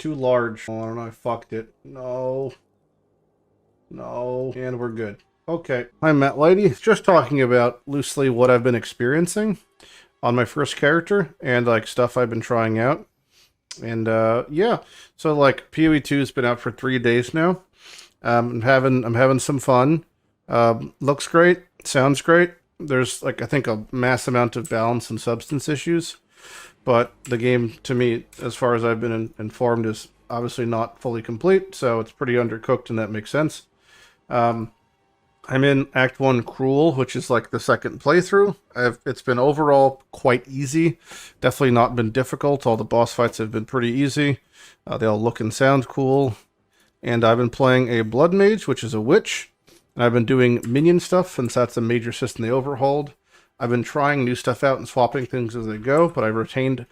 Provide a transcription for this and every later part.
too large. Oh, I fucked it. No. No. And we're good. Okay. I'm Matt Lighty. Just talking about loosely what I've been experiencing on my first character and like stuff I've been trying out. And yeah. So like PoE 2 has been out for 3 days now. I'm having some fun. Looks great, sounds great. There's like I think a mass amount of balance and substance issues, but the game to me, as far as I've been informed, is obviously not fully complete. So it's pretty undercooked, and that makes sense. I'm in Act 1 Cruel, which is like the second playthrough. It's been overall quite easy. Definitely not been difficult. All the boss fights have been pretty easy. They all look and sound cool. And I've been playing a Blood Mage, which is a witch. And I've been doing minion stuff, since that's a major system they overhauled. I've been trying new stuff out and swapping things as they go, but I've retained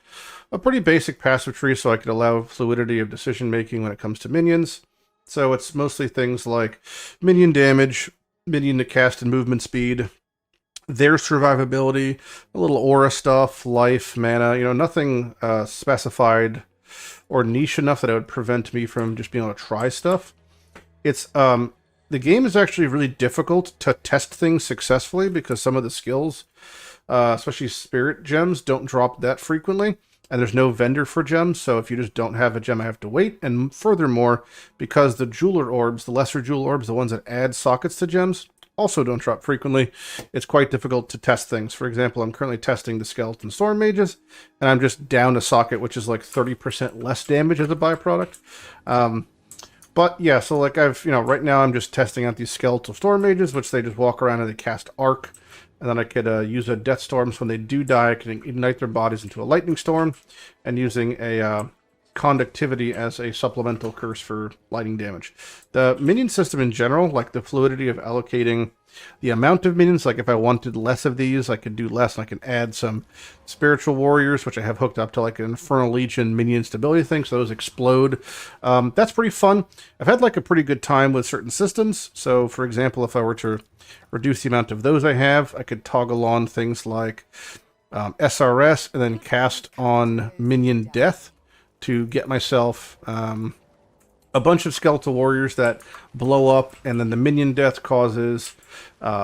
a pretty basic passive tree so I could allow fluidity of decision making when it comes to minions. So it's mostly things like minion damage, minion to cast and movement speed, their survivability, a little aura stuff, life, mana, nothing specified or niche enough that it would prevent me from just being able to try stuff. It's the game is actually really difficult to test things successfully because some of the skills, especially spirit gems, don't drop that frequently. And there's no vendor for gems, so if you just don't have a gem, I have to wait. And furthermore, because the jeweler orbs, the lesser jewel orbs, the ones that add sockets to gems, also don't drop frequently, it's quite difficult to test things. For example, I'm currently testing the skeleton storm mages, and I'm just down a socket, which is like 30% less damage as a byproduct. But yeah, so like right now I'm just testing out these skeletal storm mages, which they just walk around and they cast arc. And then I could use a death storm, so when they do die, I can ignite their bodies into a lightning storm, and using a conductivity as a supplemental curse for lightning damage. The minion system in general, like the fluidity of allocating the amount of minions, like if I wanted less of these, I could do less, and I can add some spiritual warriors, which I have hooked up to like an Infernal Legion minion stability thing, so those explode. That's pretty fun. I've had like a pretty good time with certain systems. So for example, if I were to reduce the amount of those I have, I could toggle on things like SRS and then cast on minion death to get myself a bunch of skeletal warriors that blow up, and then the minion death causes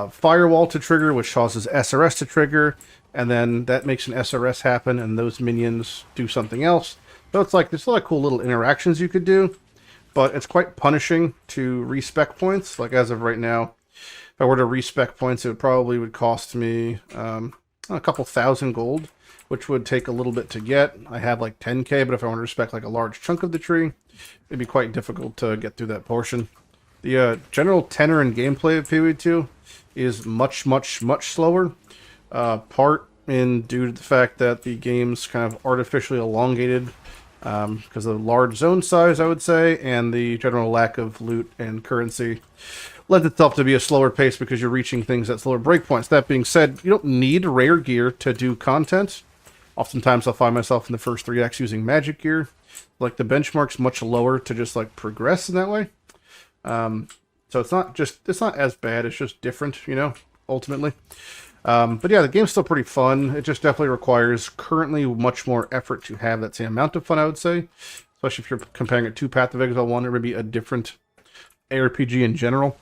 firewall to trigger, which causes SRS to trigger, and then that makes an SRS happen, and those minions do something else. So it's like there's a lot of cool little interactions you could do, but it's quite punishing to respec points. Like as of right now, if I were to respec points, it would cost me a couple thousand gold, which would take a little bit to get. I have like 10k, but if I want to respec like a large chunk of the tree, it'd be quite difficult to get through that portion. The general tenor and gameplay of PoE 2 is much, much, much slower. Part in due to the fact that the game's kind of artificially elongated because of the large zone size, I would say, and the general lack of loot and currency lends itself to be a slower pace because you're reaching things at slower breakpoints. That being said, you don't need rare gear to do content. Oftentimes I'll find myself in the first 3 acts using magic gear. Like the benchmark's much lower to just like progress in that way. So it's not as bad, it's just different, ultimately. But yeah, the game's still pretty fun. It just definitely requires currently much more effort to have that same amount of fun, I would say. Especially if you're comparing it to Path of Exile 1 or maybe a different ARPG in general.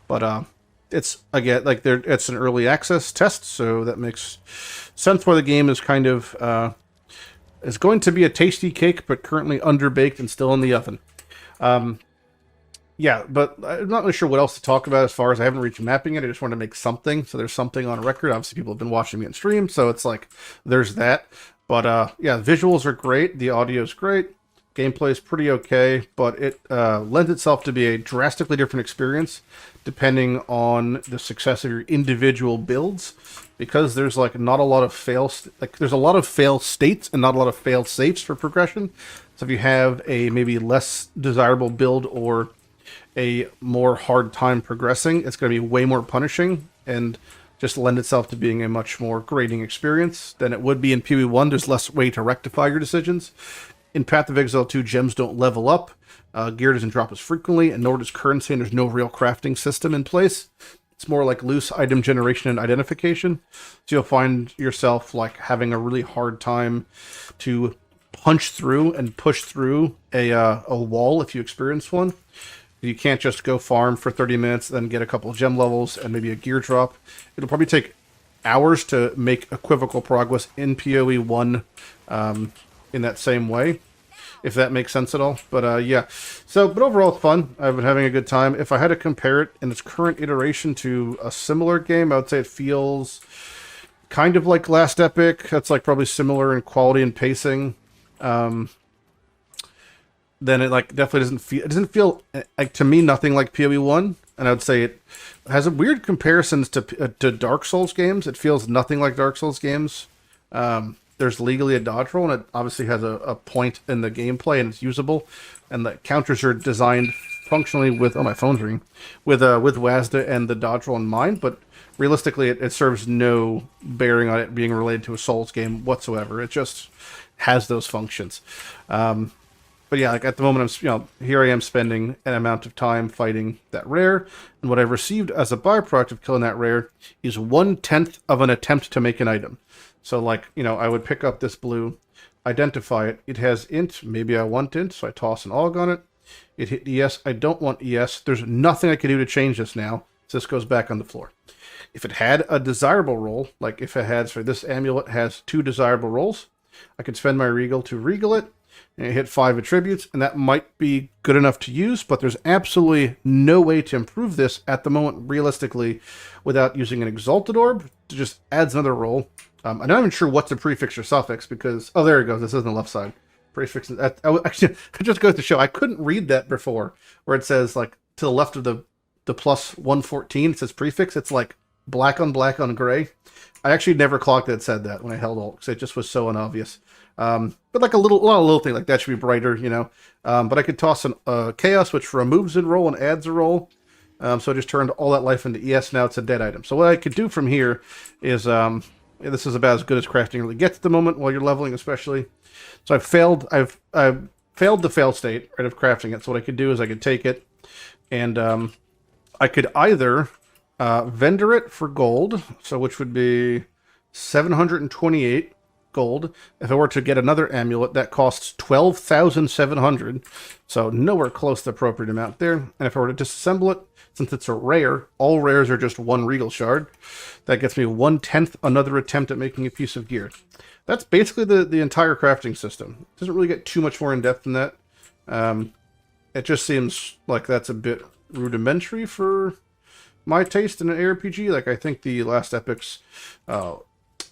But it's again like it's an early access test, so that makes sense where the game is kind of is going to be a tasty cake, but currently underbaked and still in the oven. Yeah, but I'm not really sure what else to talk about as far as I haven't reached mapping it. I just want to make something, so there's something on record. Obviously, people have been watching me on stream, so it's like there's that. But yeah, visuals are great, the audio is great. Gameplay is pretty okay, but it lends itself to be a drastically different experience depending on the success of your individual builds, because there's like not a lot of there's a lot of fail states and not a lot of fail safes for progression. So if you have a maybe less desirable build or a more hard time progressing, it's going to be way more punishing and just lend itself to being a much more grating experience than it would be in PoE 1. There's less way to rectify your decisions. In Path of Exile 2, gems don't level up, gear doesn't drop as frequently, and nor does currency, and there's no real crafting system in place. It's more like loose item generation and identification. So you'll find yourself like having a really hard time to punch through and push through a wall if you experience one. You can't just go farm for 30 minutes, then get a couple of gem levels and maybe a gear drop. It'll probably take hours to make equivocal progress in PoE 1 in that same way, if that makes sense at all. But yeah, but overall it's fun. I've been having a good time. If I had to compare it in its current iteration to a similar game, I would say it feels kind of like Last Epic. That's like probably similar in quality and pacing. Then it like definitely doesn't feel like, to me, nothing like PoE 1. And I would say it has a weird comparisons to Dark Souls games. It feels nothing like Dark Souls games. There's legally a dodge roll, and it obviously has a point in the gameplay, and it's usable. And the counters are designed functionally with, oh, my phone's ringing, with WASD and the dodge roll in mind. But realistically, it serves no bearing on it being related to a Souls game whatsoever. It just has those functions. But yeah, like at the moment, here I am spending an amount of time fighting that rare, and what I've received as a byproduct of killing that rare is 1/10 of an attempt to make an item. So like, I would pick up this blue, identify it. It has int. Maybe I want int, so I toss an AUG on it. It hit ES. I don't want ES. There's nothing I can do to change this now, so this goes back on the floor. If it had a desirable roll, like if it had, so this amulet has 2 desirable rolls, I could spend my regal to regal it, and hit 5 attributes, and that might be good enough to use, but there's absolutely no way to improve this at the moment, realistically, without using an Exalted Orb. It just adds another roll. I'm not even sure what's a prefix or suffix, because, oh, there it goes, this is on the left side. Prefix, actually, it just goes to show, I couldn't read that before, where it says, like, to the left of the plus 114, it says prefix, it's like black on gray. I actually never clocked that it said that when I held Alt, because it just was so unobvious. But like a lot of little thing like that should be brighter, but I could toss an Chaos, which removes a roll and adds a roll. So I just turned all that life into ES. Now it's a dead item. So what I could do from here is, this is about as good as crafting really gets at the moment while you're leveling, especially. So I've failed the fail state, right, of crafting it. So what I could do is I could take it and, I could either, vendor it for gold. So which would be 728 gold. If I were to get another amulet, that costs 12,700, so nowhere close to the appropriate amount there. And if I were to disassemble it, since it's a rare, all rares are just 1 regal shard, that gets me 1/10 another attempt at making a piece of gear. That's basically the entire crafting system. It doesn't really get too much more in depth than that. It just seems like that's a bit rudimentary for my taste in an ARPG. Like, I think the Last Epic's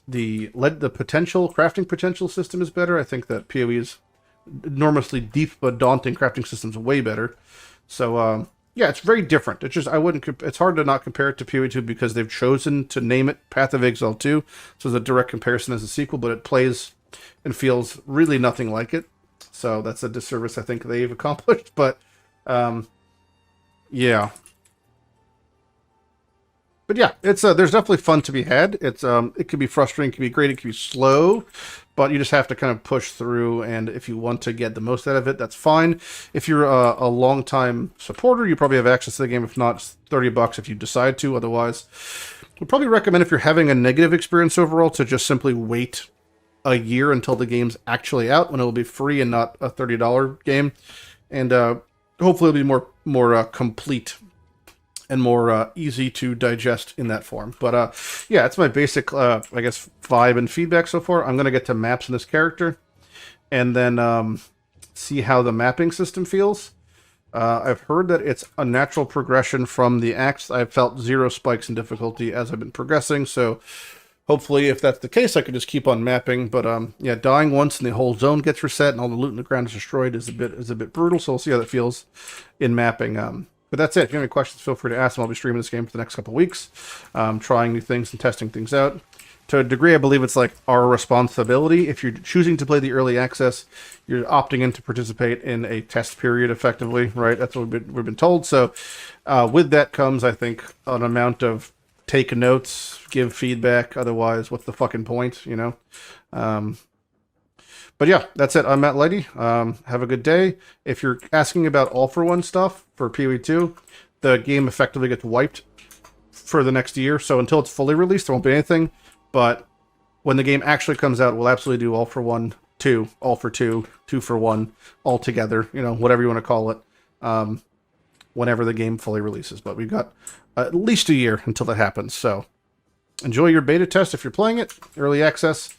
the crafting potential system is better. I think that PoE's enormously deep but daunting crafting system is way better. So yeah, it's very different. It's just it's hard to not compare it to PoE 2 because they've chosen to name it Path of Exile 2. So it's a direct comparison as a sequel, but it plays and feels really nothing like it. So that's a disservice I think they've accomplished. But yeah. But yeah, it's there's definitely fun to be had. It can be frustrating, it can be great, it can be slow, but you just have to kind of push through. And if you want to get the most out of it, that's fine. If you're a long-time supporter, you probably have access to the game. If not, it's $30 if you decide to. Otherwise, we'd probably recommend, if you're having a negative experience overall, to just simply wait a year until the game's actually out, when it will be free and not a $30 game, and hopefully it'll be more complete and more easy to digest in that form. But yeah, it's my basic, I guess, vibe and feedback so far. I'm going to get to maps in this character, and then see how the mapping system feels. I've heard that it's a natural progression from the axe. I've felt 0 spikes in difficulty as I've been progressing, so hopefully, if that's the case, I could just keep on mapping. But yeah, dying once and the whole zone gets reset and all the loot in the ground is destroyed is a bit brutal. So we'll see how that feels in mapping. But that's it. If you have any questions, feel free to ask them. I'll be streaming this game for the next couple of weeks, trying new things and testing things out. To a degree, I believe it's like our responsibility. If you're choosing to play the early access, you're opting in to participate in a test period, effectively, right? That's what we've been told. So with that comes, I think, an amount of take notes, give feedback. Otherwise, what's the fucking point, you know? But yeah, that's it. I'm Matt Lighty. Have a good day. If you're asking about all-for-one stuff for PoE 2, the game effectively gets wiped for the next year. So until it's fully released, there won't be anything. But when the game actually comes out, we'll absolutely do all-for-one 2, all for 2, 2 for 1, all together, you know, whatever you want to call it, whenever the game fully releases. But we've got at least a year until that happens, so enjoy your beta test if you're playing it, early access.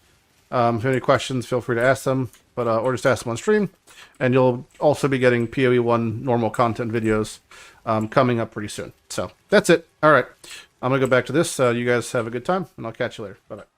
If you have any questions, feel free to ask them, but or just ask them on stream. And you'll also be getting PoE1 normal content videos coming up pretty soon. So that's it. All right. I'm going to go back to this. You guys have a good time, and I'll catch you later. Bye-bye.